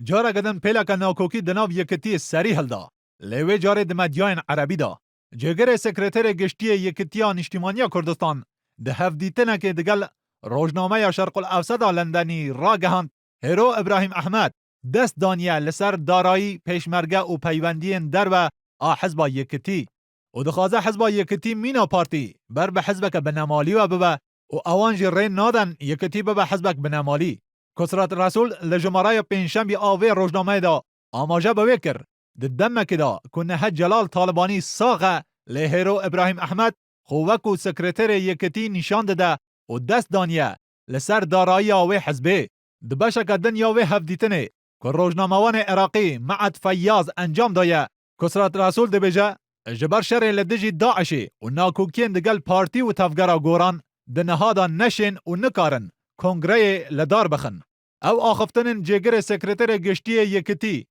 جارا گدن پیلا که ناکوکی دناو یکتی سری هلدا. لیوی جاره دمدیان عربی دا. جگر سکرتر گشتی یکتیا نشتیمانیا کردستان ده هفدیتنه که دگل روزنامه شرق الاوسط لندنی را گهاند هیرو ابراهیم احمد دست دانیه لسر دارایی پیشمرگه و پیوندین در و حزب یکتی و دخوازه حزب یکتی مینا پارتی بر به حزبک بنمالی و ببه و اوانج رین نادن یکتی ببه حزبک بنمالی کسرت رسول لجمرای پنجشنبه آوه روزنامه دا آماجه بویکر دمک دا کنه جلال طالبانی ساغه لهیرو ابراهیم احمد خووکو سکرتر یکتی نشان داده و دست دانیه لسر دارایی آوه حزبه دبشک دنیا و هفدیتنه که روزنامه‌وان عراقی معد فیاض انجام دایه کسرت رسول دبیجه جبر شر لدجی داعشی و ناکوکین دگل پارتی و تفگرا گوران دنهادا نشن و نکارن کنگره لدار بخن او آخفتنن جگر سکرتر گشتی یکتی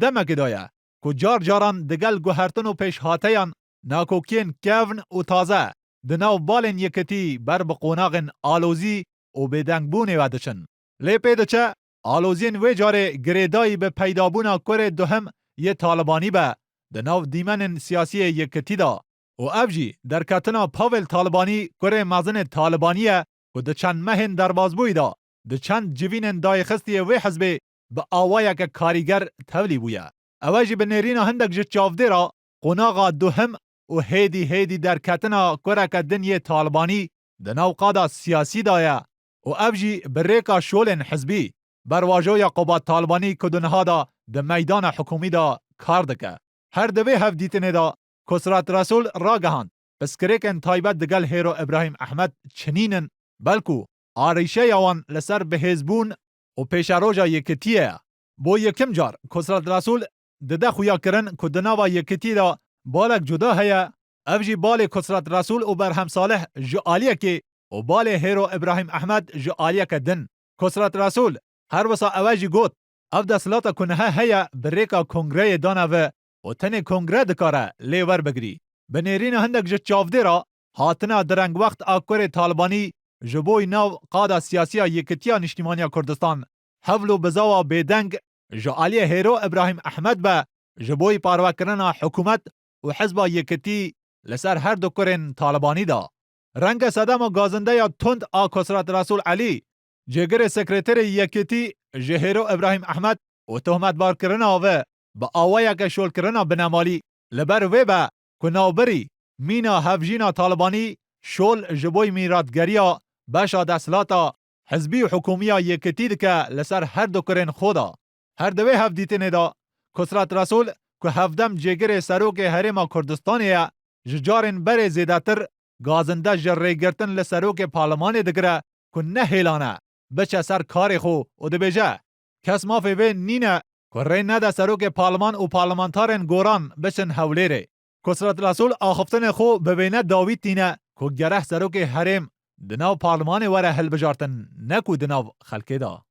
دمک دایه که جار جاران دگل گوهرتن و پیش هاتیان ناکوکین کون و تازه دناو بالن یکتی بر بقوناغن آلوزی و بدنگبونه ودشن لیپی دچه آلوزین و جاره گریدایی به پیدابونا کره دوهم یه طالبانی به دناو دیمن سیاسی یکتی دا و افجی در کتنا پاول طالبانی کره مازن طالبانیه و ده چند مهن دروازبوی دا ده چند جوین دای خستی و حزبه به آوایا که کاریگر تولی بویه اوجی به نیرین هندک جه چافده را قناغا دوهم و هیدی در کتنا کره که دنیه طالبانی دناو قادا سیاسی دایه و افجی بریکا شولن حزبی برواجویا قبات طالبانی کدنها دا ده میدان حکومی دا کار دکه هر دوی هفدیتنه دا کسرت رسول را گهاند پس کریکن تایبت دگل هیرو ابراهیم احمد چنینن بلکو آریشه یوان لسر به حزبون و پیشروجا یکتیه بو یکم جار کسرت رسول ده خویا کرن کدنها یکتی دا بالک جدا هیا افجی بال کسرت رسول و برهم صالح جعالیه که و بال هیرو ابراهیم احمد جعالیه که دن کسرت رسول هر وسا اواجی گوت اف دسلاتا کنه هیا بریکا کنگره دانه و تنه کنگره دکاره لیور بگری بنیرین هندک جه چافده را هاتنا درنگ وقت آکور طالبانی جبوی نو قادا سیاسی یکتیا نشتیمانیا کردستان حولو بزاوا بیدنگ جعالی هیرو ابراهیم احمد به جبوی پارواکرنا حکومت و حزب یکتی لسر هر دو کرن طالبانی دا رنگ صدام و گازنده یا تند کسرت رسول علی جگر سکرتر یکتی جهیرو ابراهیم احمد و تهمت بار کرنا و با آوایا که شول کرنا بنمالی لبر و با کناوبری مینا هفجینا طالبانی شول جبوی میرادگریا باشا دسلاتا حزبی و حکومی یکتی دکه لسر هر دو کرن خودا هر دوی هفدیتنه دا کسرت رسول که هفدم جگر سروک حرم کردستانیه ججارن بر زیداتر گازنده جره گرتن لسروک پارلمان دگره که نه هیلانه بچه سر کاری خو و دبیجه کس مافی وی نینه که رین نده سروک پارلمان و پارلمانتارن گوران بچن حولیره کسرت رسول آخفتن خو ببینه داوید تینه که گره سروک حرم دناو پارلمان وره حل بجارتن نکو دناو خلکه دا